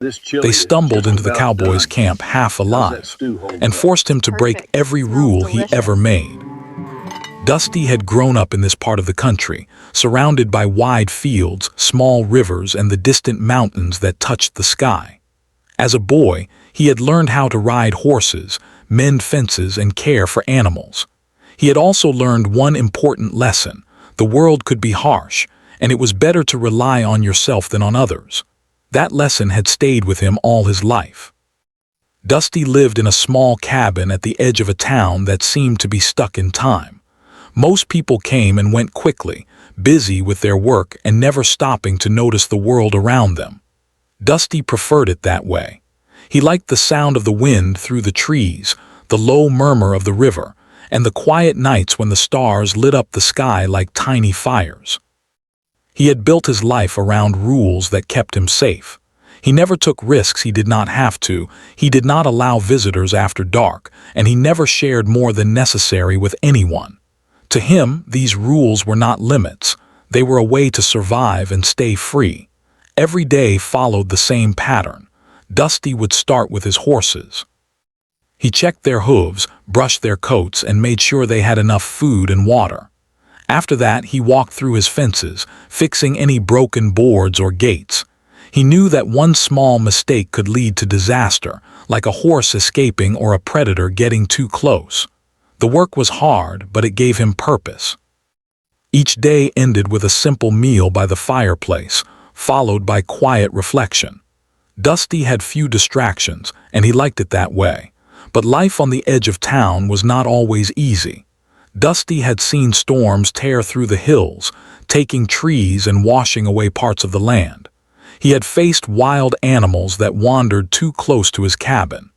They stumbled into the cowboy's camp half alive and forced him to break Perfect. every Smells rule he ever delicious. made. Dusty had grown up in this part of the country, surrounded by wide fields, small rivers, and the distant mountains that touched the sky. As a boy, he had learned how to ride horses, mend fences, and care for animals. He had also learned one important lesson: the world could be harsh, and it was better to rely on yourself than on others. That lesson had stayed with him all his life. Dusty lived in a small cabin at the edge of a town that seemed to be stuck in time. Most people came and went quickly, busy with their work and never stopping to notice the world around them. Dusty preferred it that way. He liked the sound of the wind through the trees, the low murmur of the river, and the quiet nights when the stars lit up the sky like tiny fires. He had built his life around rules that kept him safe. He never took risks he did not have to, he did not allow visitors after dark, and he never shared more than necessary with anyone. To him, these rules were not limits. They were a way to survive and stay free. Every day followed the same pattern. Dusty would start with his horses. He checked their hooves, brushed their coats, and made sure they had enough food and water. After that, he walked through his fences, fixing any broken boards or gates. He knew that one small mistake could lead to disaster, like a horse escaping or a predator getting too close. The work was hard, but it gave him purpose. Each day ended with a simple meal by the fireplace, followed by quiet reflection. Dusty had few distractions, and he liked it that way. But life on the edge of town was not always easy. Dusty had seen storms tear through the hills, taking trees and washing away parts of the land. He had faced wild animals that wandered too close to his cabin.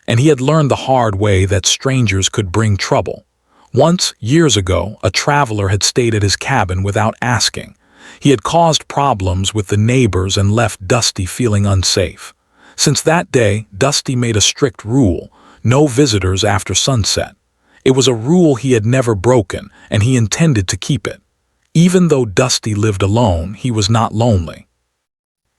And he had learned the hard way that strangers could bring trouble. Once, years ago, a traveler had stayed at his cabin without asking. He had caused problems with the neighbors and left Dusty feeling unsafe. Since that day, Dusty made a strict rule: no visitors after sunset. It was a rule he had never broken, and he intended to keep it. Even though Dusty lived alone, he was not lonely.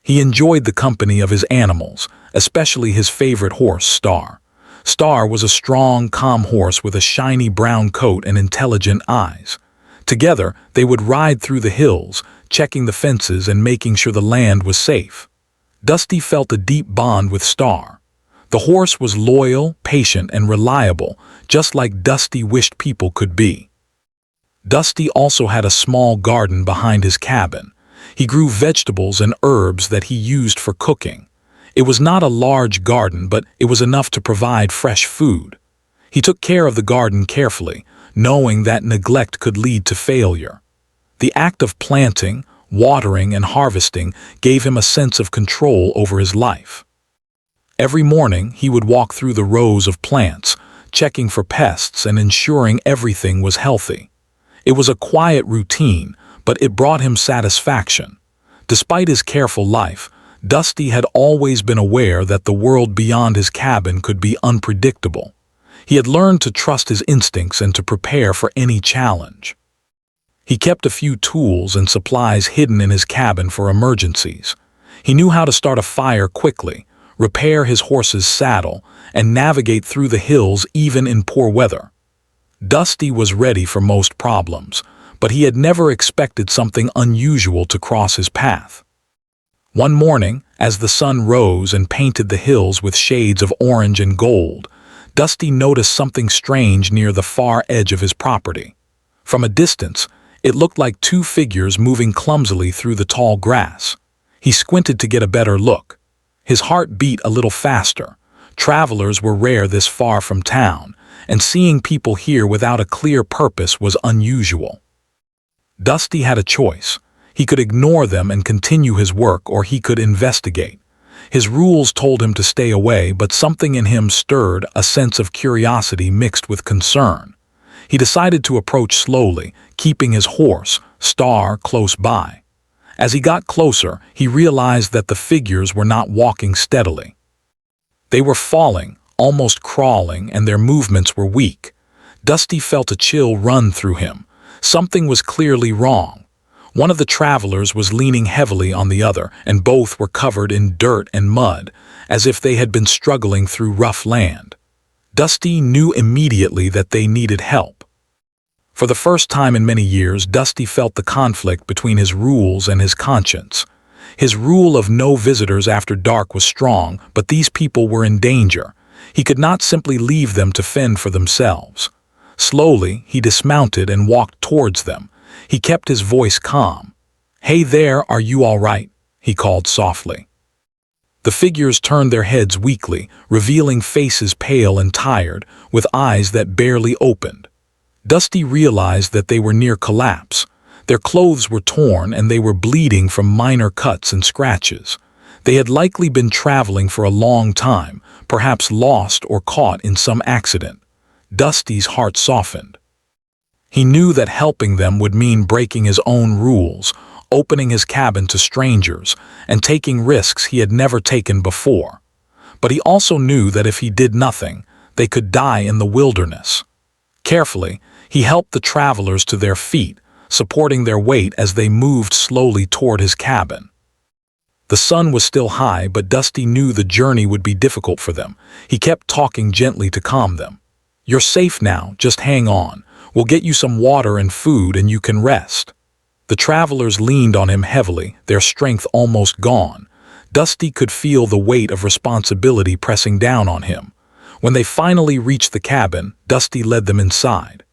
He enjoyed the company of his animals, especially his favorite horse, Star. Star was a strong, calm horse with a shiny brown coat and intelligent eyes. Together, they would ride through the hills, checking the fences and making sure the land was safe. Dusty felt a deep bond with Star. The horse was loyal, patient, and reliable, just like Dusty wished people could be. Dusty also had a small garden behind his cabin. He grew vegetables and herbs that he used for cooking. It was not a large garden, but it was enough to provide fresh food. He took care of the garden carefully, knowing that neglect could lead to failure. The act of planting, watering, and harvesting gave him a sense of control over his life. Every morning, he would walk through the rows of plants, checking for pests and ensuring everything was healthy. It was a quiet routine, but it brought him satisfaction. Despite his careful life, Dusty had always been aware that the world beyond his cabin could be unpredictable. He had learned to trust his instincts and to prepare for any challenge. He kept a few tools and supplies hidden in his cabin for emergencies. He knew how to start a fire quickly, repair his horse's saddle, and navigate through the hills even in poor weather. Dusty was ready for most problems, but he had never expected something unusual to cross his path. One morning, as the sun rose and painted the hills with shades of orange and gold, Dusty noticed something strange near the far edge of his property. From a distance, it looked like two figures moving clumsily through the tall grass. He squinted to get a better look. His heart beat a little faster. Travelers were rare this far from town, and seeing people here without a clear purpose was unusual. Dusty had a choice. He could ignore them and continue his work, or he could investigate. His rules told him to stay away, but something in him stirred a sense of curiosity mixed with concern. He decided to approach slowly, keeping his horse, Star, close by. As he got closer, he realized that the figures were not walking steadily. They were falling, almost crawling, and their movements were weak. Dusty felt a chill run through him. Something was clearly wrong. One of the travelers was leaning heavily on the other, and both were covered in dirt and mud, as if they had been struggling through rough land. Dusty knew immediately that they needed help. For the first time in many years, Dusty felt the conflict between his rules and his conscience. His rule of no visitors after dark was strong, but these people were in danger. He could not simply leave them to fend for themselves. Slowly, he dismounted and walked towards them. He kept his voice calm. "Hey there, are you all right?" he called softly. The figures turned their heads weakly, revealing faces pale and tired, with eyes that barely opened. Dusty realized that they were near collapse. Their clothes were torn and they were bleeding from minor cuts and scratches. They had likely been traveling for a long time, perhaps lost or caught in some accident. Dusty's heart softened. He knew that helping them would mean breaking his own rules, opening his cabin to strangers, and taking risks he had never taken before. But he also knew that if he did nothing, they could die in the wilderness. Carefully, he helped the travelers to their feet, supporting their weight as they moved slowly toward his cabin. The sun was still high, but Dusty knew the journey would be difficult for them. He kept talking gently to calm them. "You're safe now, just hang on. We'll get you some water and food and you can rest." The travelers leaned on him heavily, their strength almost gone. Dusty could feel the weight of responsibility pressing down on him. When they finally reached the cabin, Dusty led them inside.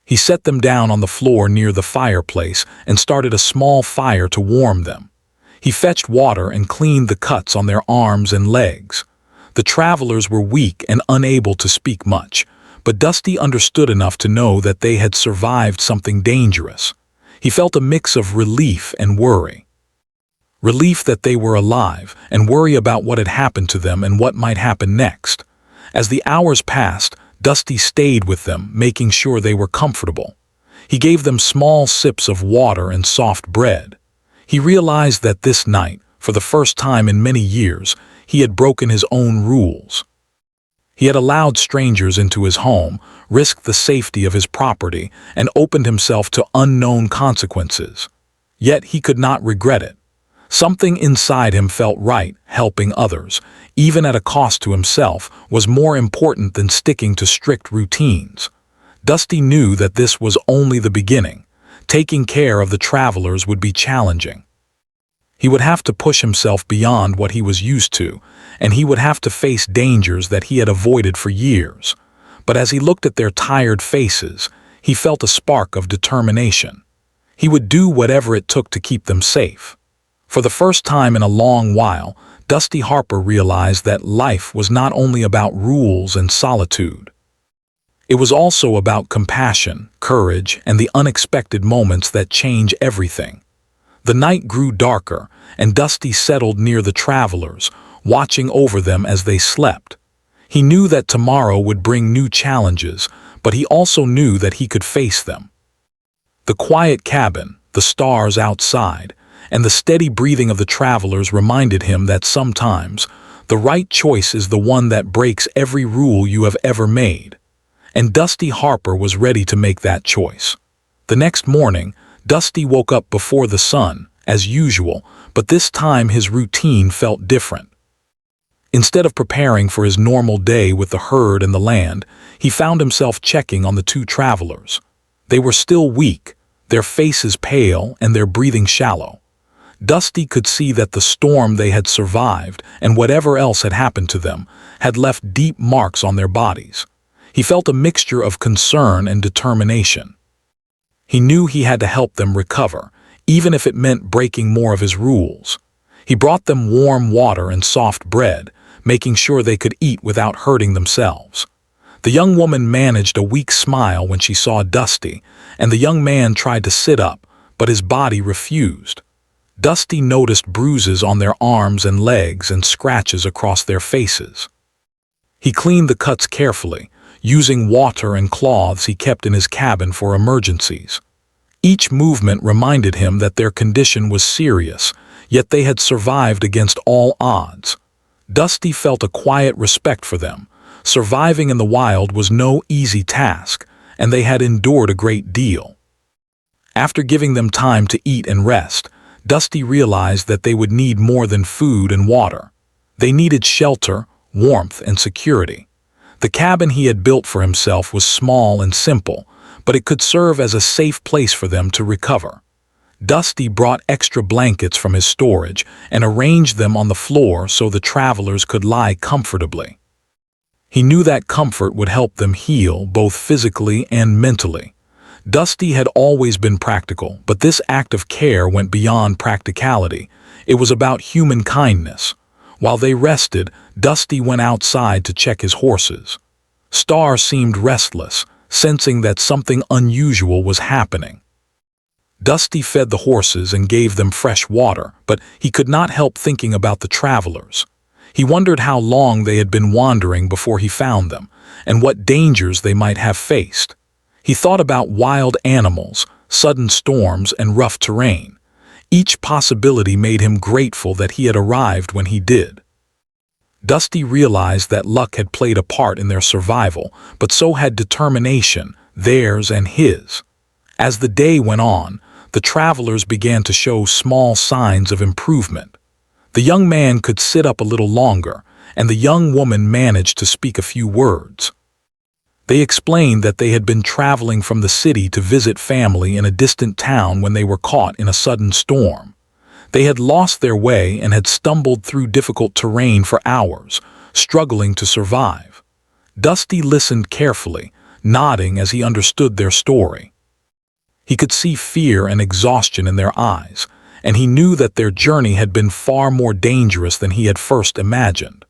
He set them down on the floor near the fireplace and started a small fire to warm them. He fetched water and cleaned the cuts on their arms and legs. The travelers were weak and unable to speak much, but Dusty understood enough to know that they had survived something dangerous. He felt a mix of relief and worry. Relief that they were alive, and worry about what had happened to them and what might happen next. As the hours passed, Dusty stayed with them, making sure they were comfortable. He gave them small sips of water and soft bread. He realized that this night, for the first time in many years, he had broken his own rules. He had allowed strangers into his home, risked the safety of his property, and opened himself to unknown consequences. Yet he could not regret it. Something inside him felt right. Helping others, even at a cost to himself, was more important than sticking to strict routines. Dusty knew that this was only the beginning. Taking care of the travelers would be challenging. He would have to push himself beyond what he was used to, and he would have to face dangers that he had avoided for years. But as he looked at their tired faces, he felt a spark of determination. He would do whatever it took to keep them safe. For the first time in a long while, Dusty Harper realized that life was not only about rules and solitude. It was also about compassion, courage, and the unexpected moments that change everything. The night grew darker, and Dusty settled near the travelers, watching over them as they slept. He knew that tomorrow would bring new challenges, but he also knew that he could face them. The quiet cabin, the stars outside, and the steady breathing of the travelers reminded him that sometimes the right choice is the one that breaks every rule you have ever made. And Dusty Harper was ready to make that choice. The next morning, Dusty woke up before the sun, as usual, but this time his routine felt different. Instead of preparing for his normal day with the herd and the land, he found himself checking on the two travelers. They were still weak, their faces pale and their breathing shallow. Dusty could see that the storm they had survived, and whatever else had happened to them, had left deep marks on their bodies. He felt a mixture of concern and determination. He knew he had to help them recover, even if it meant breaking more of his rules. He brought them warm water and soft bread, making sure they could eat without hurting themselves. The young woman managed a weak smile when she saw Dusty, and the young man tried to sit up, but his body refused. Dusty noticed bruises on their arms and legs and scratches across their faces. He cleaned the cuts carefully, using water and cloths he kept in his cabin for emergencies. Each movement reminded him that their condition was serious, yet they had survived against all odds. Dusty felt a quiet respect for them. Surviving in the wild was no easy task, and they had endured a great deal. After giving them time to eat and rest, Dusty realized that they would need more than food and water. They needed shelter, warmth, and security. The cabin he had built for himself was small and simple, but it could serve as a safe place for them to recover. Dusty brought extra blankets from his storage and arranged them on the floor so the travelers could lie comfortably. He knew that comfort would help them heal both physically and mentally. Dusty had always been practical, but this act of care went beyond practicality. It was about human kindness. While they rested, Dusty went outside to check his horses. Star seemed restless, sensing that something unusual was happening. Dusty fed the horses and gave them fresh water, but he could not help thinking about the travelers. He wondered how long they had been wandering before he found them, and what dangers they might have faced. He thought about wild animals, sudden storms, and rough terrain. Each possibility made him grateful that he had arrived when he did. Dusty realized that luck had played a part in their survival, but so had determination, theirs and his. As the day went on, the travelers began to show small signs of improvement. The young man could sit up a little longer, and the young woman managed to speak a few words. They explained that they had been traveling from the city to visit family in a distant town when they were caught in a sudden storm. They had lost their way and had stumbled through difficult terrain for hours, struggling to survive. Dusty listened carefully, nodding as he understood their story. He could see fear and exhaustion in their eyes, and he knew that their journey had been far more dangerous than he had first imagined.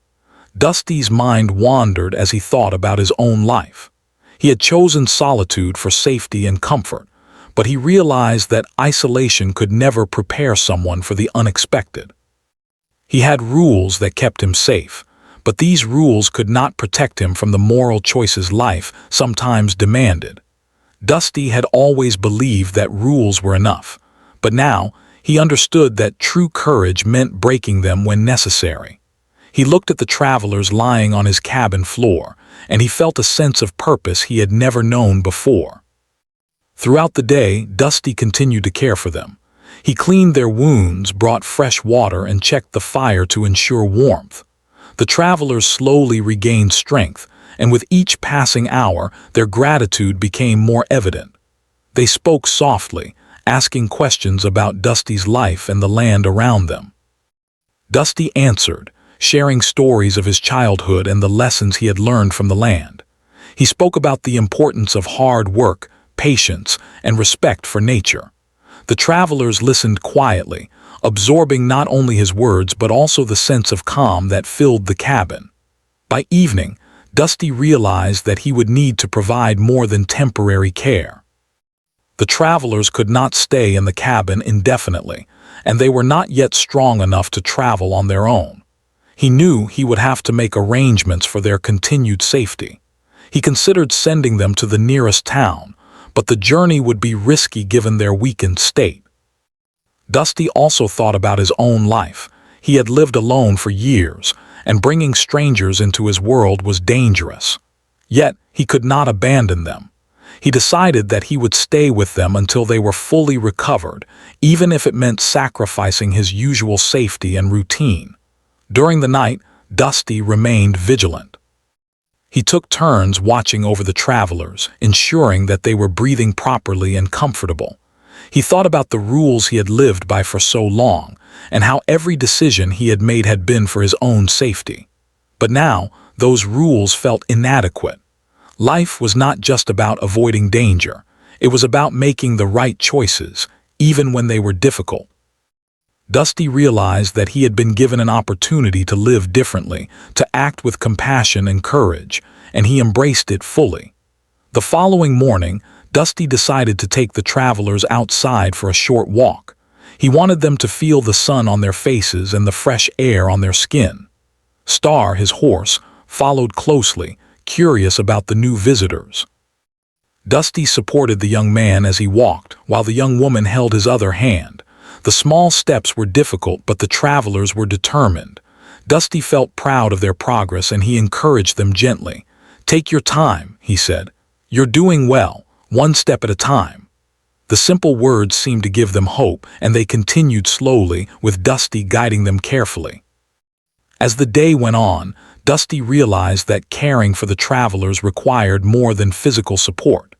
Dusty's mind wandered as he thought about his own life. He had chosen solitude for safety and comfort, but he realized that isolation could never prepare someone for the unexpected. He had rules that kept him safe, but these rules could not protect him from the moral choices life sometimes demanded. Dusty had always believed that rules were enough, but now he understood that true courage meant breaking them when necessary. He looked at the travelers lying on his cabin floor, and he felt a sense of purpose he had never known before. Throughout the day, Dusty continued to care for them. He cleaned their wounds, brought fresh water, and checked the fire to ensure warmth. The travelers slowly regained strength, and with each passing hour, their gratitude became more evident. They spoke softly, asking questions about Dusty's life and the land around them. Dusty answered, sharing stories of his childhood and the lessons he had learned from the land. He spoke about the importance of hard work, patience, and respect for nature. The travelers listened quietly, absorbing not only his words but also the sense of calm that filled the cabin. By evening, Dusty realized that he would need to provide more than temporary care. The travelers could not stay in the cabin indefinitely, and they were not yet strong enough to travel on their own. He knew he would have to make arrangements for their continued safety. He considered sending them to the nearest town, but the journey would be risky given their weakened state. Dusty also thought about his own life. He had lived alone for years, and bringing strangers into his world was dangerous. Yet, he could not abandon them. He decided that he would stay with them until they were fully recovered, even if it meant sacrificing his usual safety and routine. During the night, Dusty remained vigilant. He took turns watching over the travelers, ensuring that they were breathing properly and comfortable. He thought about the rules he had lived by for so long, and how every decision he had made had been for his own safety. But now, those rules felt inadequate. Life was not just about avoiding danger. It was about making the right choices, even when they were difficult. Dusty realized that he had been given an opportunity to live differently, to act with compassion and courage, and he embraced it fully. The following morning, Dusty decided to take the travelers outside for a short walk. He wanted them to feel the sun on their faces and the fresh air on their skin. Star, his horse, followed closely, curious about the new visitors. Dusty supported the young man as he walked, while the young woman held his other hand. The small steps were difficult, but the travelers were determined. Dusty felt proud of their progress, and he encouraged them gently. "Take your time," he said. "You're doing well, one step at a time." The simple words seemed to give them hope, and they continued slowly, with Dusty guiding them carefully. As the day went on, Dusty realized that caring for the travelers required more than physical support.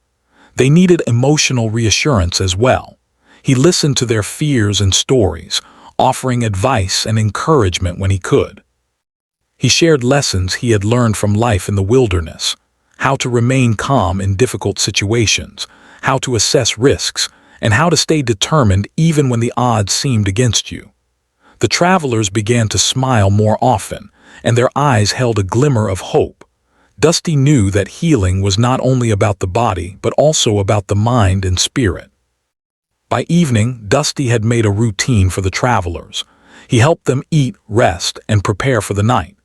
They needed emotional reassurance as well. He listened to their fears and stories, offering advice and encouragement when he could. He shared lessons he had learned from life in the wilderness: how to remain calm in difficult situations, how to assess risks, and how to stay determined even when the odds seemed against you. The travelers began to smile more often, and their eyes held a glimmer of hope. Dusty knew that healing was not only about the body, but also about the mind and spirit. By evening, Dusty had made a routine for the travelers. He helped them eat, rest, and prepare for the night.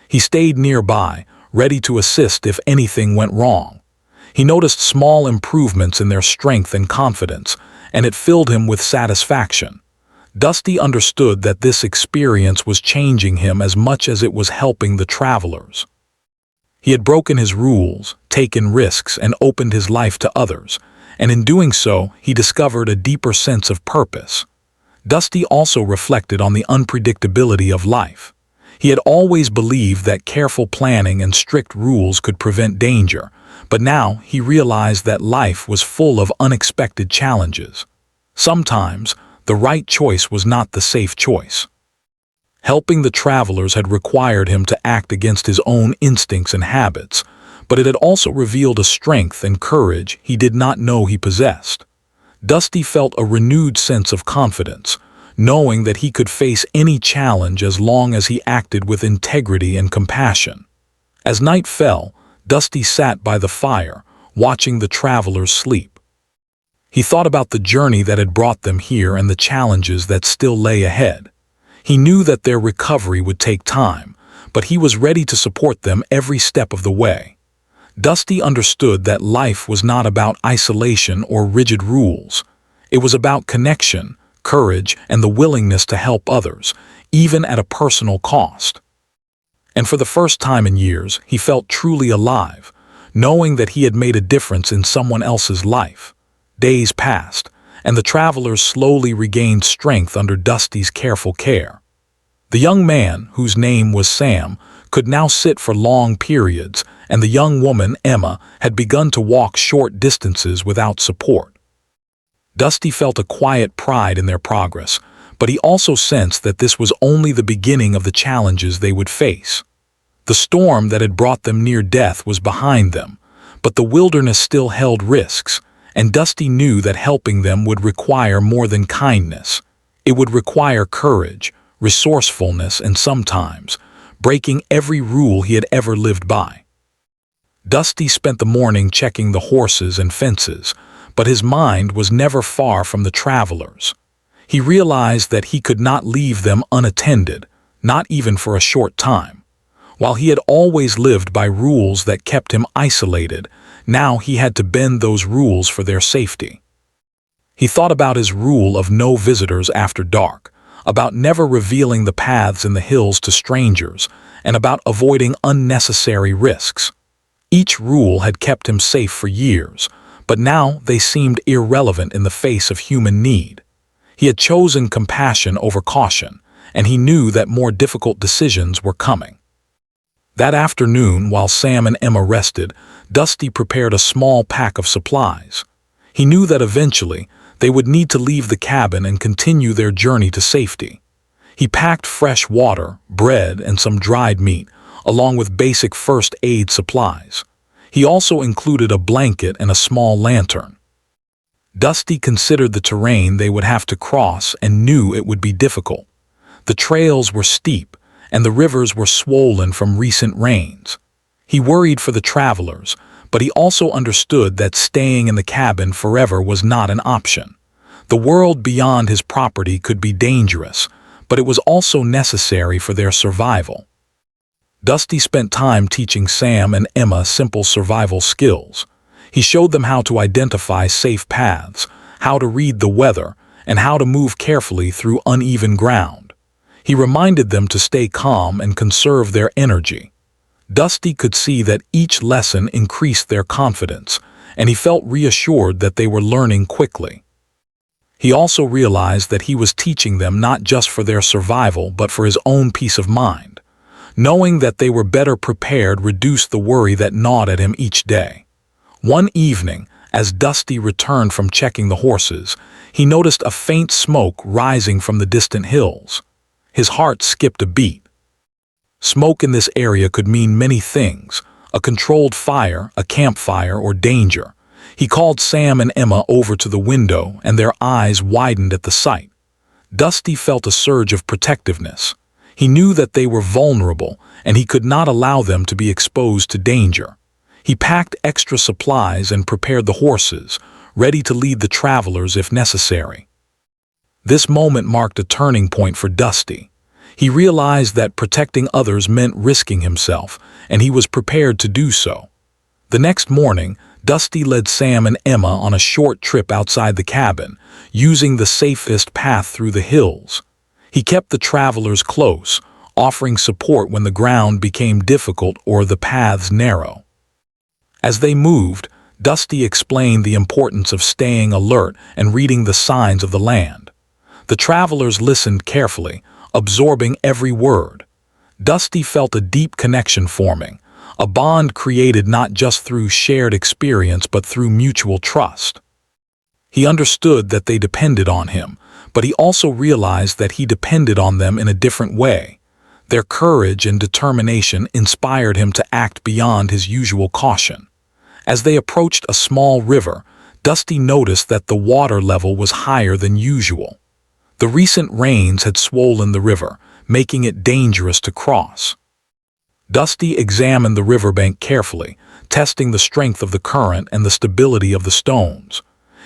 He stayed nearby, ready to assist if anything went wrong. He noticed small improvements in their strength and confidence, and it filled him with satisfaction. Dusty understood that this experience was changing him as much as it was helping the travelers. He had broken his rules, taken risks, and opened his life to others, and in doing so, he discovered a deeper sense of purpose. Dusty also reflected on the unpredictability of life. He had always believed that careful planning and strict rules could prevent danger, but now he realized that life was full of unexpected challenges. Sometimes, the right choice was not the safe choice. Helping the travelers had required him to act against his own instincts and habits, but it had also revealed a strength and courage he did not know he possessed. Dusty felt a renewed sense of confidence, knowing that he could face any challenge as long as he acted with integrity and compassion. As night fell, Dusty sat by the fire, watching the travelers sleep. He thought about the journey that had brought them here and the challenges that still lay ahead. He knew that their recovery would take time, but he was ready to support them every step of the way. Dusty understood that life was not about isolation or rigid rules. It was about connection, courage, and the willingness to help others, even at a personal cost. And for the first time in years, he felt truly alive, knowing that he had made a difference in someone else's life. Days passed, and the travelers slowly regained strength under Dusty's careful care. The young man, whose name was Sam, could now sit for long periods, and the young woman, Emma, had begun to walk short distances without support. Dusty felt a quiet pride in their progress, but he also sensed that this was only the beginning of the challenges they would face. The storm that had brought them near death was behind them, but the wilderness still held risks, and Dusty knew that helping them would require more than kindness. It would require courage, resourcefulness, and sometimes breaking every rule he had ever lived by. Dusty spent the morning checking the horses and fences, but his mind was never far from the travelers. He realized that he could not leave them unattended, not even for a short time. While he had always lived by rules that kept him isolated, now he had to bend those rules for their safety. He thought about his rule of no visitors after dark, about never revealing the paths in the hills to strangers, and about avoiding unnecessary risks. Each rule had kept him safe for years, but now they seemed irrelevant in the face of human need. He had chosen compassion over caution, and he knew that more difficult decisions were coming. That afternoon, while Sam and Emma rested, Dusty prepared a small pack of supplies. He knew that eventually they would need to leave the cabin and continue their journey to safety. He packed fresh water, bread, and some dried meat, along with basic first aid supplies. He also included a blanket and a small lantern. Dusty considered the terrain they would have to cross and knew it would be difficult. The trails were steep, and the rivers were swollen from recent rains. He worried for the travelers, but he also understood that staying in the cabin forever was not an option. The world beyond his property could be dangerous, but it was also necessary for their survival. Dusty spent time teaching Sam and Emma simple survival skills. He showed them how to identify safe paths, how to read the weather, and how to move carefully through uneven ground. He reminded them to stay calm and conserve their energy. Dusty could see that each lesson increased their confidence, and he felt reassured that they were learning quickly. He also realized that he was teaching them not just for their survival but for his own peace of mind. Knowing that they were better prepared reduced the worry that gnawed at him each day. One evening, as Dusty returned from checking the horses, he noticed a faint smoke rising from the distant hills. His heart skipped a beat. Smoke in this area could mean many things: a controlled fire, a campfire, or danger. He called Sam and Emma over to the window, and their eyes widened at the sight. Dusty felt a surge of protectiveness. He knew that they were vulnerable, and he could not allow them to be exposed to danger. He packed extra supplies and prepared the horses, ready to lead the travelers if necessary. This moment marked a turning point for Dusty. He realized that protecting others meant risking himself, and he was prepared to do so. The next morning, Dusty led Sam and Emma on a short trip outside the cabin, using the safest path through the hills. He kept the travelers close, offering support when the ground became difficult or the paths narrow. As they moved, Dusty explained the importance of staying alert and reading the signs of the land. The travelers listened carefully, absorbing every word. Dusty felt a deep connection forming, a bond created not just through shared experience but through mutual trust. He understood that they depended on him, but he also realized that he depended on them in a different way. Their courage and determination inspired him to act beyond his usual caution. As they approached a small river, Dusty noticed that the water level was higher than usual. The recent rains had swollen the river, making it dangerous to cross. Dusty examined the riverbank carefully, testing the strength of the current and the stability of the stones.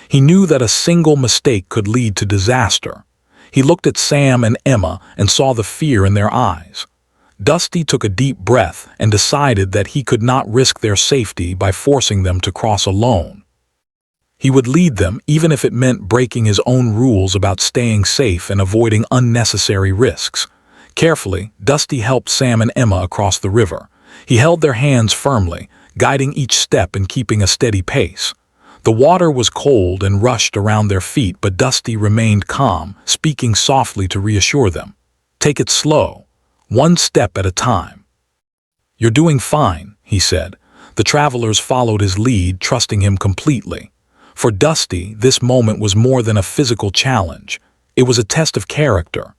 He knew that a single mistake could lead to disaster. He looked at Sam and Emma and saw the fear in their eyes. Dusty took a deep breath and decided that he could not risk their safety by forcing them to cross alone. He would lead them even if it meant breaking his own rules about staying safe and avoiding unnecessary risks. Carefully, Dusty helped Sam and Emma across the river. He held their hands firmly, guiding each step and keeping a steady pace. The water was cold and rushed around their feet, but Dusty remained calm, speaking softly to reassure them. "Take it slow, one step at a time." "You're doing fine," he said. The travelers followed his lead, trusting him completely. For Dusty, this moment was more than a physical challenge. It was a test of character.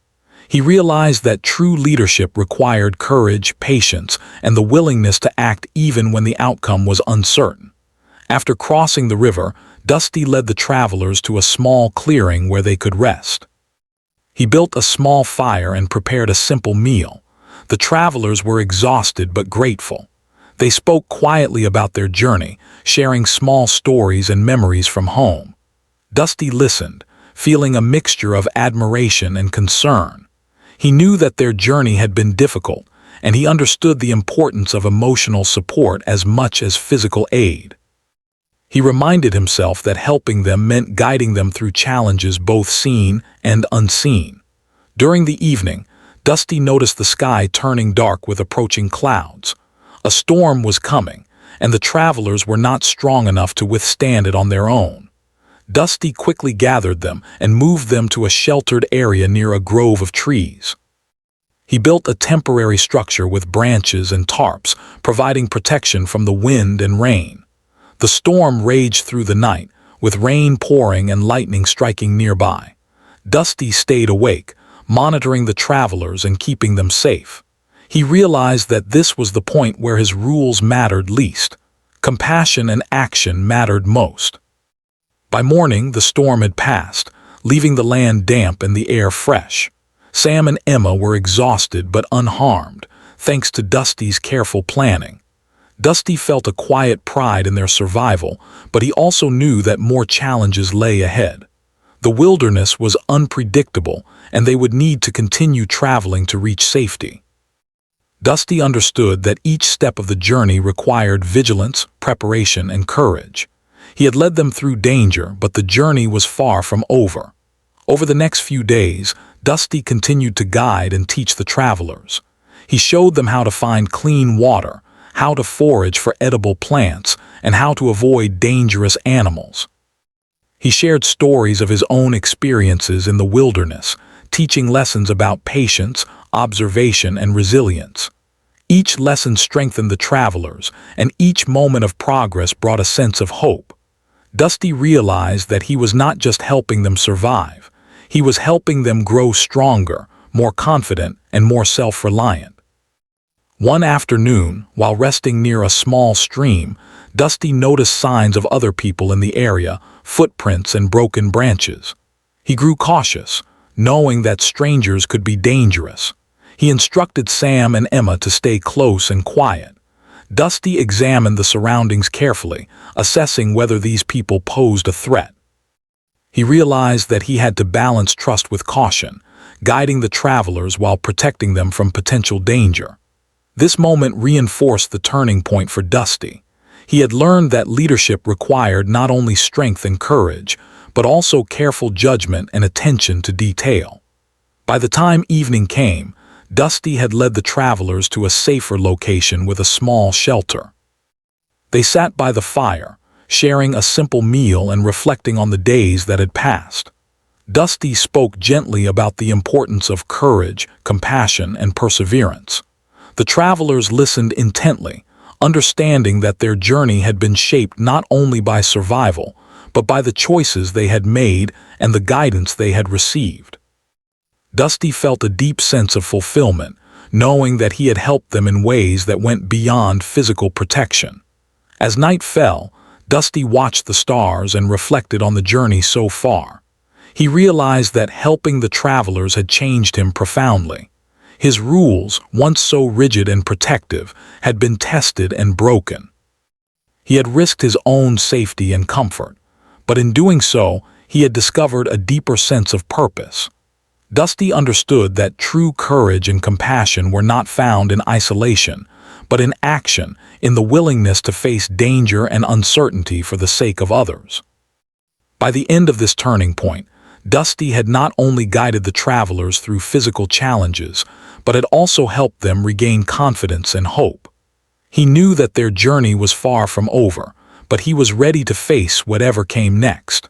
He realized that true leadership required courage, patience, and the willingness to act even when the outcome was uncertain. After crossing the river, Dusty led the travelers to a small clearing where they could rest. He built a small fire and prepared a simple meal. The travelers were exhausted but grateful. They spoke quietly about their journey, sharing small stories and memories from home. Dusty listened, feeling a mixture of admiration and concern. He knew that their journey had been difficult, and he understood the importance of emotional support as much as physical aid. He reminded himself that helping them meant guiding them through challenges both seen and unseen. During the evening, Dusty noticed the sky turning dark with approaching clouds. A storm was coming, and the travelers were not strong enough to withstand it on their own. Dusty quickly gathered them and moved them to a sheltered area near a grove of trees. He built a temporary structure with branches and tarps, providing protection from the wind and rain. The storm raged through the night, with rain pouring and lightning striking nearby. Dusty stayed awake, monitoring the travelers and keeping them safe. He realized that this was the point where his rules mattered least. Compassion and action mattered most. By morning, the storm had passed, leaving the land damp and the air fresh. Sam and Emma were exhausted but unharmed, thanks to Dusty's careful planning. Dusty felt a quiet pride in their survival, but he also knew that more challenges lay ahead. The wilderness was unpredictable, and they would need to continue traveling to reach safety. Dusty understood that each step of the journey required vigilance, preparation, and courage. He had led them through danger, but the journey was far from over. Over the next few days, Dusty continued to guide and teach the travelers. He showed them how to find clean water, how to forage for edible plants, and how to avoid dangerous animals. He shared stories of his own experiences in the wilderness, teaching lessons about patience, observation, and resilience. Each lesson strengthened the travelers, and each moment of progress brought a sense of hope. Dusty realized that he was not just helping them survive, he was helping them grow stronger, more confident, and more self-reliant. One afternoon, while resting near a small stream, Dusty noticed signs of other people in the area, footprints and broken branches. He grew cautious, knowing that strangers could be dangerous. He instructed Sam and Emma to stay close and quiet. Dusty examined the surroundings carefully, assessing whether these people posed a threat. He realized that he had to balance trust with caution, guiding the travelers while protecting them from potential danger. This moment reinforced the turning point for Dusty. He had learned that leadership required not only strength and courage, but also careful judgment and attention to detail. By the time evening came, Dusty had led the travelers to a safer location with a small shelter. They sat by the fire, sharing a simple meal and reflecting on the days that had passed. Dusty spoke gently about the importance of courage, compassion, and perseverance. The travelers listened intently, understanding that their journey had been shaped not only by survival, but by the choices they had made and the guidance they had received. Dusty felt a deep sense of fulfillment, knowing that he had helped them in ways that went beyond physical protection. As night fell, Dusty watched the stars and reflected on the journey so far. He realized that helping the travelers had changed him profoundly. His rules, once so rigid and protective, had been tested and broken. He had risked his own safety and comfort, but in doing so, he had discovered a deeper sense of purpose. Dusty understood that true courage and compassion were not found in isolation, but in action, in the willingness to face danger and uncertainty for the sake of others. By the end of this turning point, Dusty had not only guided the travelers through physical challenges, but had also helped them regain confidence and hope. He knew that their journey was far from over, but he was ready to face whatever came next.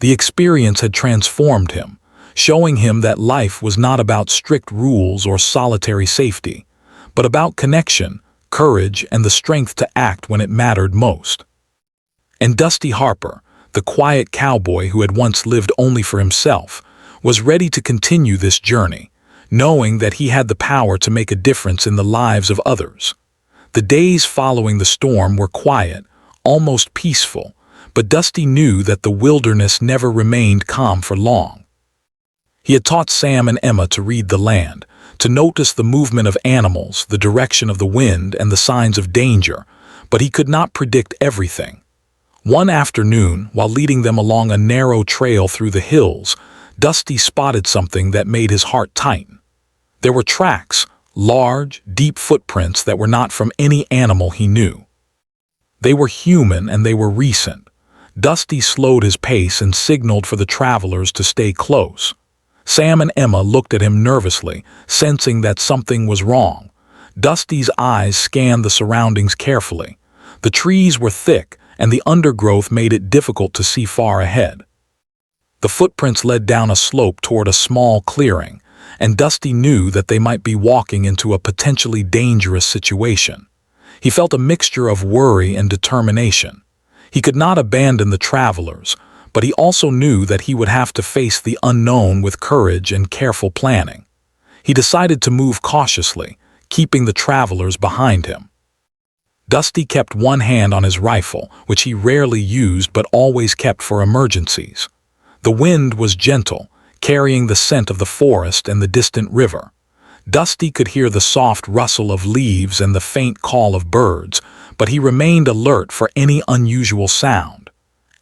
The experience had transformed him, showing him that life was not about strict rules or solitary safety, but about connection, courage, and the strength to act when it mattered most. And Dusty Harper, the quiet cowboy who had once lived only for himself, was ready to continue this journey, knowing that he had the power to make a difference in the lives of others. The days following the storm were quiet, almost peaceful, but Dusty knew that the wilderness never remained calm for long. He had taught Sam and Emma to read the land, to notice the movement of animals, the direction of the wind, and the signs of danger, but he could not predict everything. One afternoon, while leading them along a narrow trail through the hills, Dusty spotted something that made his heart tighten. There were tracks, large, deep footprints that were not from any animal he knew. They were human and they were recent. Dusty slowed his pace and signaled for the travelers to stay close. Sam and Emma looked at him nervously, sensing that something was wrong. Dusty's eyes scanned the surroundings carefully. The trees were thick, and the undergrowth made it difficult to see far ahead. The footprints led down a slope toward a small clearing, and Dusty knew that they might be walking into a potentially dangerous situation. He felt a mixture of worry and determination. He could not abandon the travelers, but he also knew that he would have to face the unknown with courage and careful planning. He decided to move cautiously, keeping the travelers behind him. Dusty kept one hand on his rifle, which he rarely used but always kept for emergencies. The wind was gentle, carrying the scent of the forest and the distant river. Dusty could hear the soft rustle of leaves and the faint call of birds, but he remained alert for any unusual sound.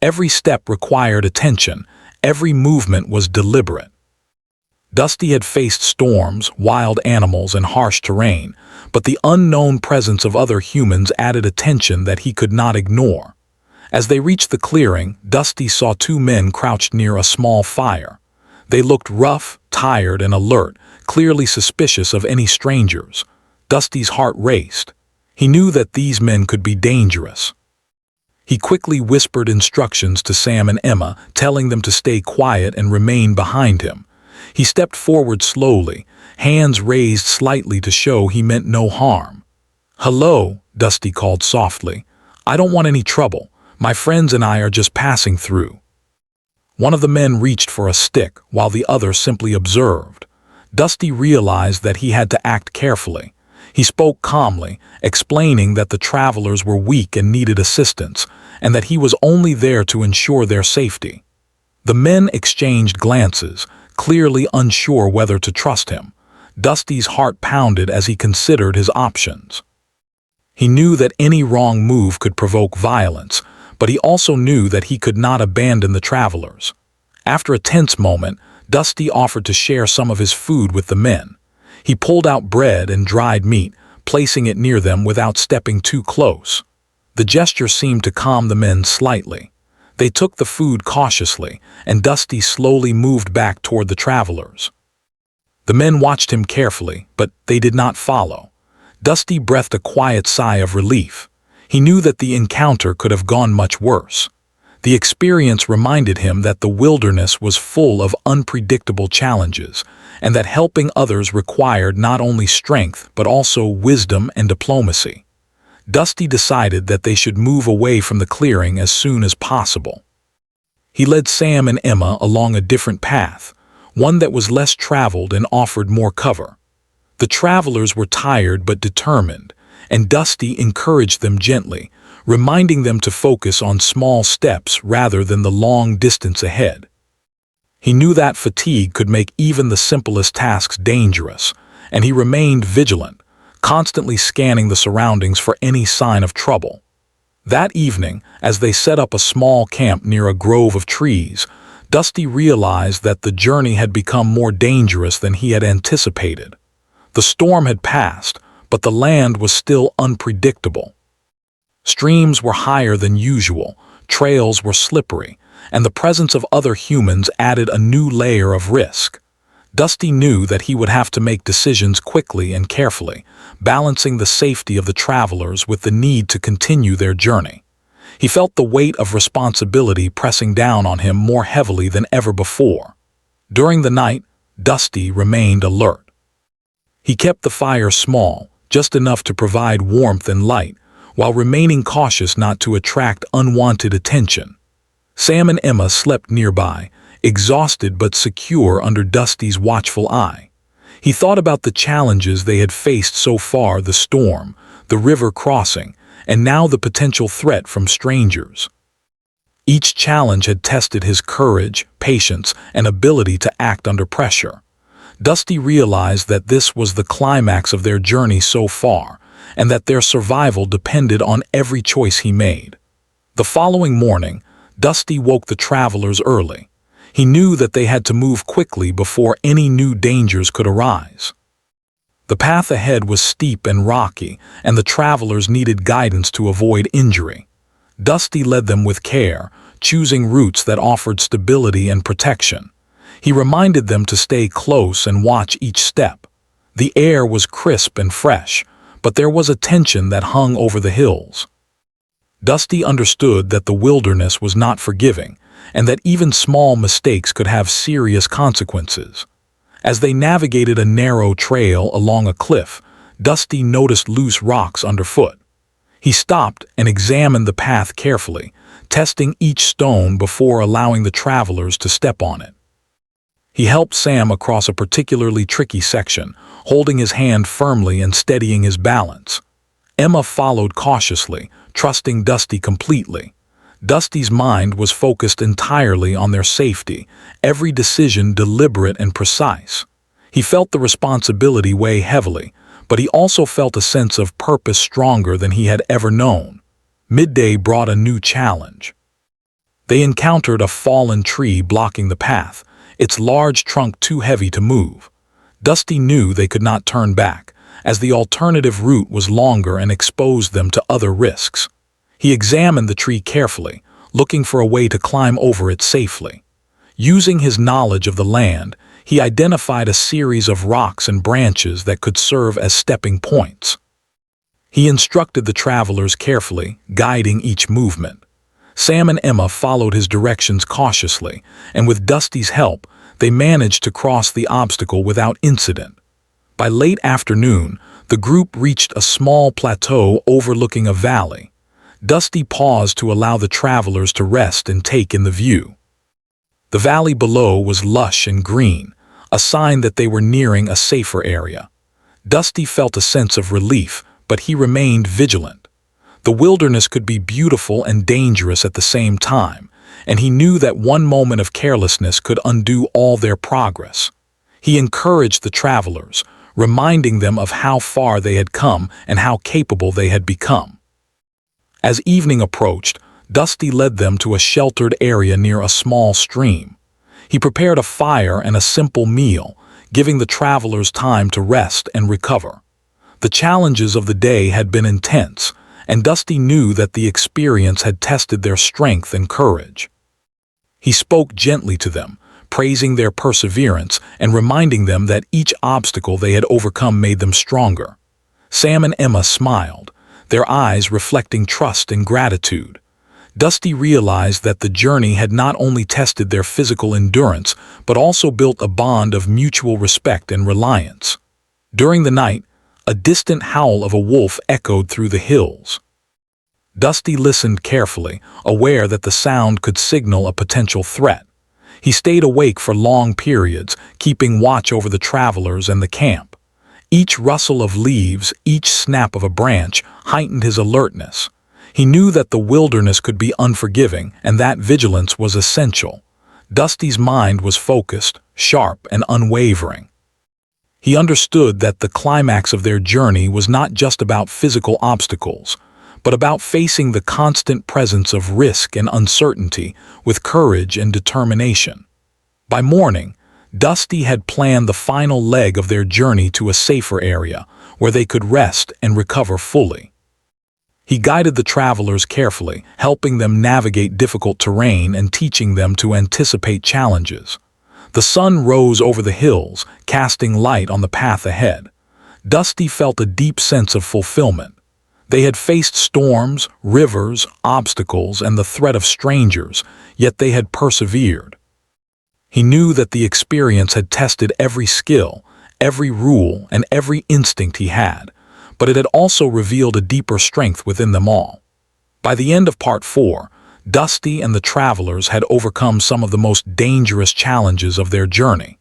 Every step required attention, every movement was deliberate. Dusty had faced storms, wild animals, and harsh terrain, but the unknown presence of other humans added a tension that he could not ignore. As they reached the clearing, Dusty saw two men crouched near a small fire. They looked rough, tired, and alert, clearly suspicious of any strangers. Dusty's heart raced. He knew that these men could be dangerous. He quickly whispered instructions to Sam and Emma, telling them to stay quiet and remain behind him. He stepped forward slowly, hands raised slightly to show he meant no harm. "Hello," Dusty called softly. "I don't want any trouble. My friends and I are just passing through." One of the men reached for a stick, while the other simply observed. Dusty realized that he had to act carefully. He spoke calmly, explaining that the travelers were weak and needed assistance, and that he was only there to ensure their safety. The men exchanged glances, clearly unsure whether to trust him. Dusty's heart pounded as he considered his options. He knew that any wrong move could provoke violence, but he also knew that he could not abandon the travelers. After a tense moment, Dusty offered to share some of his food with the men. He pulled out bread and dried meat, placing it near them without stepping too close. The gesture seemed to calm the men slightly. They took the food cautiously, and Dusty slowly moved back toward the travelers. The men watched him carefully, but they did not follow. Dusty breathed a quiet sigh of relief. He knew that the encounter could have gone much worse. The experience reminded him that the wilderness was full of unpredictable challenges, and that helping others required not only strength but also wisdom and diplomacy. Dusty decided that they should move away from the clearing as soon as possible. He led Sam and Emma along a different path, one that was less traveled and offered more cover. The travelers were tired but determined, and Dusty encouraged them gently, reminding them to focus on small steps rather than the long distance ahead. He knew that fatigue could make even the simplest tasks dangerous, and he remained vigilant, constantly scanning the surroundings for any sign of trouble. That evening, as they set up a small camp near a grove of trees, Dusty realized that the journey had become more dangerous than he had anticipated. The storm had passed, but the land was still unpredictable. Streams were higher than usual, trails were slippery, and the presence of other humans added a new layer of risk. Dusty knew that he would have to make decisions quickly and carefully, balancing the safety of the travelers with the need to continue their journey. He felt the weight of responsibility pressing down on him more heavily than ever before. During the night, Dusty remained alert. He kept the fire small, just enough to provide warmth and light, while remaining cautious not to attract unwanted attention. Sam and Emma slept nearby, exhausted but secure under Dusty's watchful eye. He thought about the challenges they had faced so far: the storm, the river crossing, and now the potential threat from strangers. Each challenge had tested his courage, patience, and ability to act under pressure. Dusty realized that this was the climax of their journey so far, and that their survival depended on every choice he made. The following morning, Dusty woke the travelers early. He knew that they had to move quickly before any new dangers could arise. The path ahead was steep and rocky, and the travelers needed guidance to avoid injury. Dusty led them with care, choosing routes that offered stability and protection. He reminded them to stay close and watch each step. The air was crisp and fresh, but there was a tension that hung over the hills. Dusty understood that the wilderness was not forgiving, and that even small mistakes could have serious consequences. As they navigated a narrow trail along a cliff, Dusty noticed loose rocks underfoot. He stopped and examined the path carefully, testing each stone before allowing the travelers to step on it. He helped Sam across a particularly tricky section, holding his hand firmly and steadying his balance. Emma followed cautiously, trusting Dusty completely. Dusty's mind was focused entirely on their safety, every decision deliberate and precise. He felt the responsibility weigh heavily, but he also felt a sense of purpose stronger than he had ever known. Midday brought a new challenge. They encountered a fallen tree blocking the path, its large trunk too heavy to move. Dusty knew they could not turn back, as the alternative route was longer and exposed them to other risks. He examined the tree carefully, looking for a way to climb over it safely. Using his knowledge of the land, he identified a series of rocks and branches that could serve as stepping points. He instructed the travelers carefully, guiding each movement. Sam and Emma followed his directions cautiously, and with Dusty's help, they managed to cross the obstacle without incident. By late afternoon, the group reached a small plateau overlooking a valley. Dusty paused to allow the travelers to rest and take in the view. The valley below was lush and green, a sign that they were nearing a safer area. Dusty felt a sense of relief, but he remained vigilant. The wilderness could be beautiful and dangerous at the same time, and he knew that one moment of carelessness could undo all their progress. He encouraged the travelers, reminding them of how far they had come and how capable they had become. As evening approached, Dusty led them to a sheltered area near a small stream. He prepared a fire and a simple meal, giving the travelers time to rest and recover. The challenges of the day had been intense, and Dusty knew that the experience had tested their strength and courage. He spoke gently to them, praising their perseverance and reminding them that each obstacle they had overcome made them stronger. Sam and Emma smiled, their eyes reflecting trust and gratitude. Dusty realized that the journey had not only tested their physical endurance, but also built a bond of mutual respect and reliance. During the night, a distant howl of a wolf echoed through the hills. Dusty listened carefully, aware that the sound could signal a potential threat. He stayed awake for long periods, keeping watch over the travelers and the camp. Each rustle of leaves, each snap of a branch, heightened his alertness. He knew that the wilderness could be unforgiving, and that vigilance was essential. Dusty's mind was focused, sharp, and unwavering. He understood that the climax of their journey was not just about physical obstacles, but about facing the constant presence of risk and uncertainty with courage and determination. By morning, Dusty had planned the final leg of their journey to a safer area, where they could rest and recover fully. He guided the travelers carefully, helping them navigate difficult terrain and teaching them to anticipate challenges. The sun rose over the hills, casting light on the path ahead. Dusty felt a deep sense of fulfillment. They had faced storms, rivers, obstacles, and the threat of strangers, yet they had persevered. He knew that the experience had tested every skill, every rule, and every instinct he had, but it had also revealed a deeper strength within them all. By the end of Part 4, Dusty and the travelers had overcome some of the most dangerous challenges of their journey.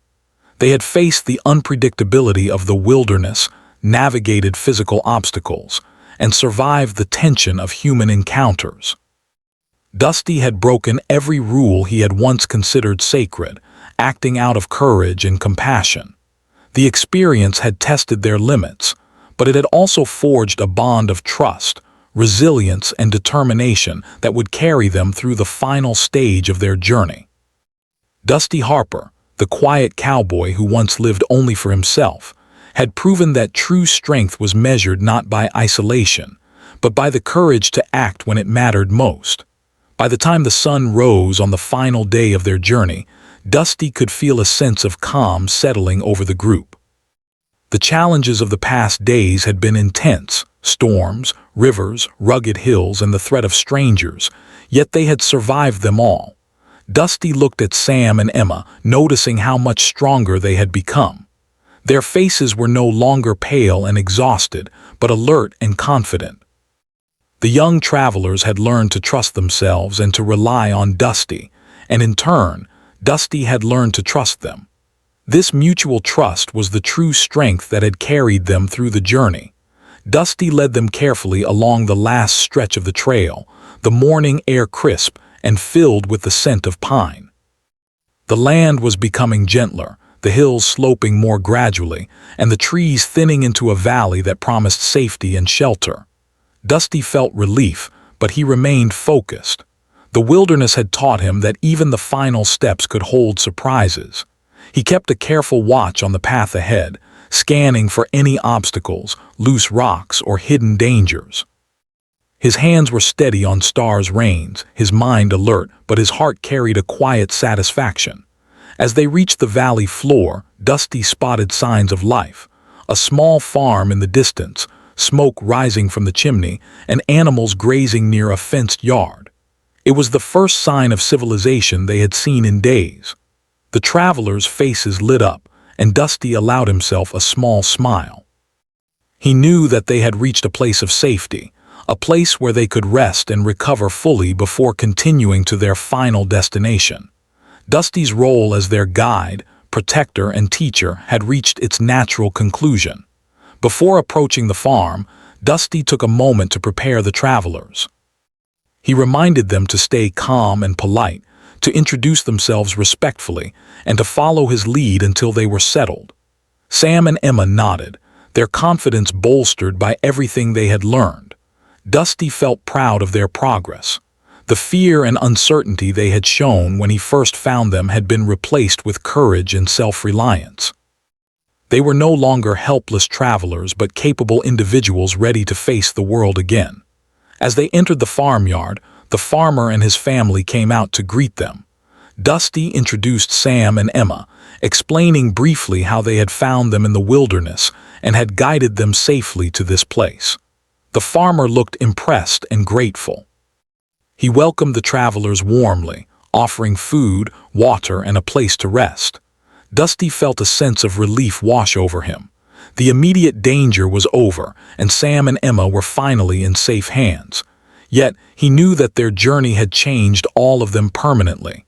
They had faced the unpredictability of the wilderness, navigated physical obstacles, and survived the tension of human encounters. Dusty had broken every rule he had once considered sacred, acting out of courage and compassion. The experience had tested their limits, but it had also forged a bond of trust, resilience, and determination that would carry them through the final stage of their journey. Dusty Harper, the quiet cowboy who once lived only for himself, had proven that true strength was measured not by isolation, but by the courage to act when it mattered most. By the time the sun rose on the final day of their journey, Dusty could feel a sense of calm settling over the group. The challenges of the past days had been intense: storms, rivers, rugged hills, and the threat of strangers, yet they had survived them all. Dusty looked at Sam and Emma, noticing how much stronger they had become. Their faces were no longer pale and exhausted, but alert and confident. The young travelers had learned to trust themselves and to rely on Dusty, and in turn, Dusty had learned to trust them. This mutual trust was the true strength that had carried them through the journey. Dusty led them carefully along the last stretch of the trail, the morning air crisp and filled with the scent of pine. The land was becoming gentler, the hills sloping more gradually, and the trees thinning into a valley that promised safety and shelter. Dusty felt relief, but he remained focused. The wilderness had taught him that even the final steps could hold surprises. He kept a careful watch on the path ahead, scanning for any obstacles, loose rocks, or hidden dangers. His hands were steady on Star's reins, his mind alert, but his heart carried a quiet satisfaction. As they reached the valley floor, Dusty spotted signs of life: a small farm in the distance, smoke rising from the chimney, and animals grazing near a fenced yard. It was the first sign of civilization they had seen in days. The travelers' faces lit up, and Dusty allowed himself a small smile. He knew that they had reached a place of safety, a place where they could rest and recover fully before continuing to their final destination. Dusty's role as their guide, protector, and teacher had reached its natural conclusion. Before approaching the farm, Dusty took a moment to prepare the travelers. He reminded them to stay calm and polite, to introduce themselves respectfully, and to follow his lead until they were settled. Sam and Emma nodded, their confidence bolstered by everything they had learned. Dusty felt proud of their progress. The fear and uncertainty they had shown when he first found them had been replaced with courage and self-reliance. They were no longer helpless travelers but capable individuals ready to face the world again. As they entered the farmyard, the farmer and his family came out to greet them. Dusty introduced Sam and Emma, explaining briefly how they had found them in the wilderness and had guided them safely to this place. The farmer looked impressed and grateful. He welcomed the travelers warmly, offering food, water, and a place to rest. Dusty felt a sense of relief wash over him. The immediate danger was over, and Sam and Emma were finally in safe hands. Yet, he knew that their journey had changed all of them permanently.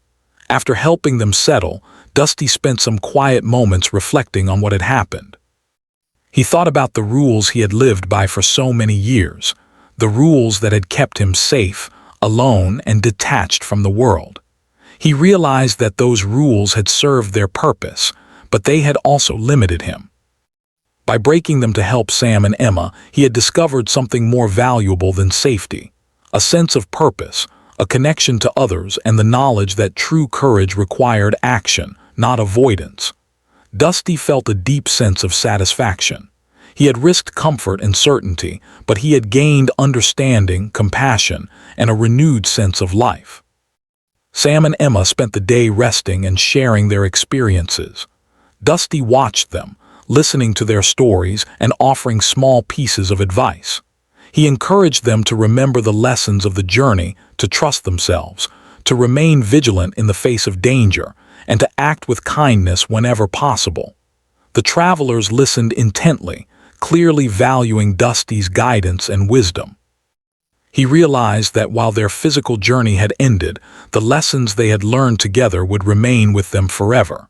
After helping them settle, Dusty spent some quiet moments reflecting on what had happened. He thought about the rules he had lived by for so many years, the rules that had kept him safe, alone, and detached from the world. He realized that those rules had served their purpose, but they had also limited him. By breaking them to help Sam and Emma, he had discovered something more valuable than safety, a sense of purpose, a connection to others, and the knowledge that true courage required action, not avoidance. Dusty felt a deep sense of satisfaction. He had risked comfort and certainty, but he had gained understanding, compassion, and a renewed sense of life. Sam and Emma spent the day resting and sharing their experiences. Dusty watched them, listening to their stories and offering small pieces of advice. He encouraged them to remember the lessons of the journey, to trust themselves, to remain vigilant in the face of danger, and to act with kindness whenever possible. The travelers listened intently, clearly valuing Dusty's guidance and wisdom. He realized that while their physical journey had ended, the lessons they had learned together would remain with them forever.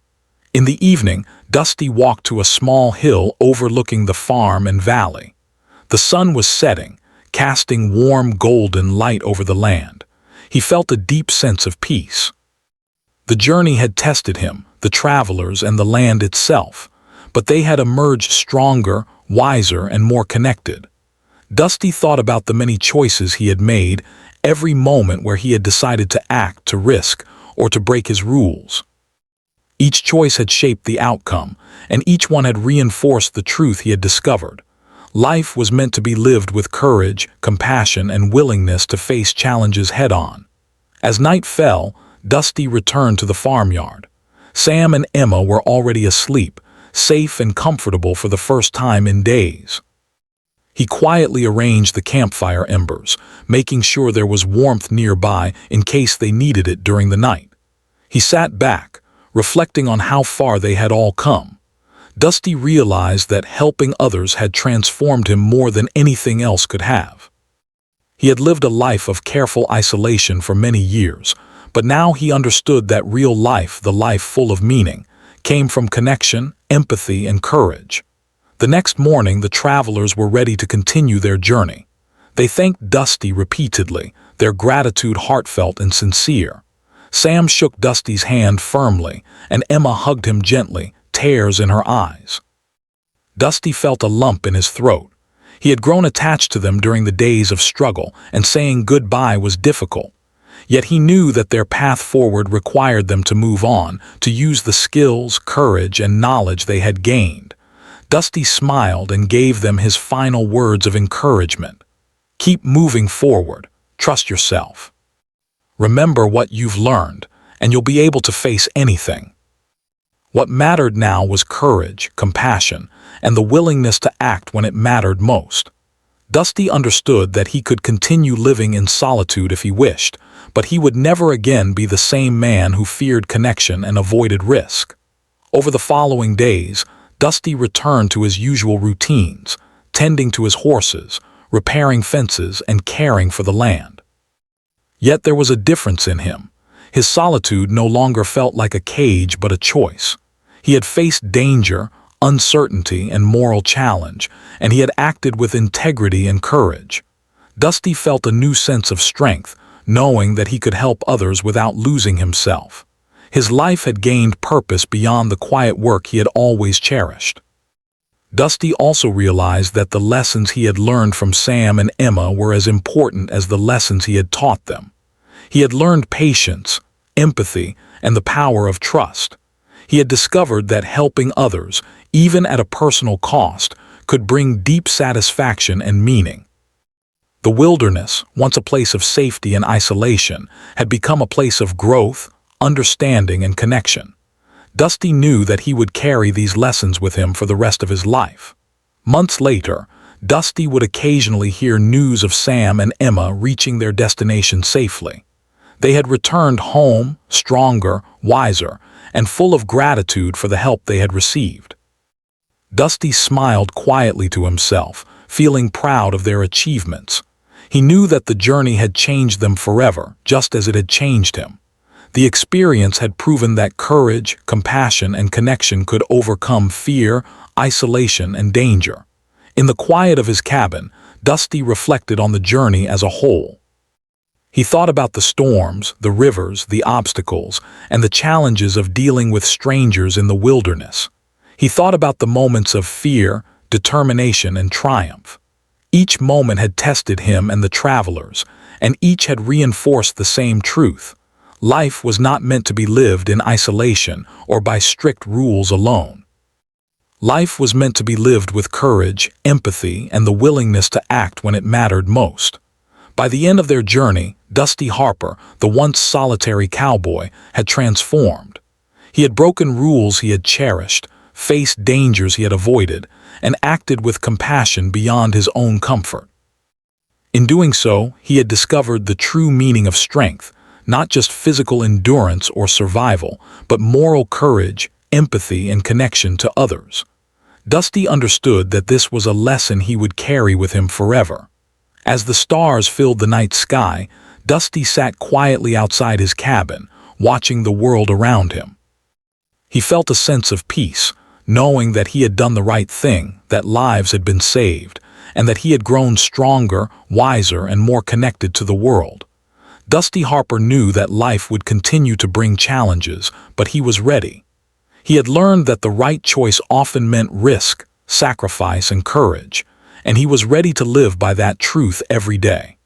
In the evening, Dusty walked to a small hill overlooking the farm and valley. The sun was setting, casting warm golden light over the land. He felt a deep sense of peace. The journey had tested him, the travelers, and the land itself, but they had emerged stronger, wiser, and more connected. Dusty thought about the many choices he had made, every moment where he had decided to act, to risk, or to break his rules. Each choice had shaped the outcome, and each one had reinforced the truth he had discovered. Life was meant to be lived with courage, compassion, and willingness to face challenges head-on. As night fell, Dusty returned to the farmyard. Sam and Emma were already asleep, safe and comfortable for the first time in days. He quietly arranged the campfire embers, making sure there was warmth nearby in case they needed it during the night. He sat back, reflecting on how far they had all come. Dusty realized that helping others had transformed him more than anything else could have. He had lived a life of careful isolation for many years, but now he understood that real life, the life full of meaning, came from connection, empathy, and courage. The next morning, the travelers were ready to continue their journey. They thanked Dusty repeatedly, their gratitude heartfelt and sincere. Sam shook Dusty's hand firmly, and Emma hugged him gently, tears in her eyes. Dusty felt a lump in his throat. He had grown attached to them during the days of struggle, and saying goodbye was difficult. Yet he knew that their path forward required them to move on, to use the skills, courage, and knowledge they had gained. Dusty smiled and gave them his final words of encouragement. Keep moving forward. Trust yourself. Remember what you've learned, and you'll be able to face anything. What mattered now was courage, compassion, and the willingness to act when it mattered most. Dusty understood that he could continue living in solitude if he wished, but he would never again be the same man who feared connection and avoided risk. Over the following days, Dusty returned to his usual routines, tending to his horses, repairing fences, and caring for the land. Yet there was a difference in him. His solitude no longer felt like a cage but a choice. He had faced danger, uncertainty, and moral challenge, and he had acted with integrity and courage. Dusty felt a new sense of strength, knowing that he could help others without losing himself. His life had gained purpose beyond the quiet work he had always cherished. Dusty also realized that the lessons he had learned from Sam and Emma were as important as the lessons he had taught them. He had learned patience, empathy, and the power of trust. He had discovered that helping others, even at a personal cost, could bring deep satisfaction and meaning. The wilderness, once a place of safety and isolation, had become a place of growth, understanding, and connection. Dusty knew that he would carry these lessons with him for the rest of his life. Months later, Dusty would occasionally hear news of Sam and Emma reaching their destination safely. They had returned home, stronger, wiser, and full of gratitude for the help they had received. Dusty smiled quietly to himself, feeling proud of their achievements. He knew that the journey had changed them forever, just as it had changed him. The experience had proven that courage, compassion, and connection could overcome fear, isolation, and danger. In the quiet of his cabin, Dusty reflected on the journey as a whole. He thought about the storms, the rivers, the obstacles, and the challenges of dealing with strangers in the wilderness. He thought about the moments of fear, determination, and triumph. Each moment had tested him and the travelers, and each had reinforced the same truth. Life was not meant to be lived in isolation or by strict rules alone. Life was meant to be lived with courage, empathy, and the willingness to act when it mattered most. By the end of their journey, Dusty Harper, the once solitary cowboy, had transformed. He had broken rules he had cherished, faced dangers he had avoided, and acted with compassion beyond his own comfort. In doing so, he had discovered the true meaning of strength, not just physical endurance or survival, but moral courage, empathy, and connection to others. Dusty understood that this was a lesson he would carry with him forever. As the stars filled the night sky, Dusty sat quietly outside his cabin, watching the world around him. He felt a sense of peace, knowing that he had done the right thing, that lives had been saved, and that he had grown stronger, wiser, and more connected to the world. Dusty Harper knew that life would continue to bring challenges, but he was ready. He had learned that the right choice often meant risk, sacrifice, and courage, and he was ready to live by that truth every day.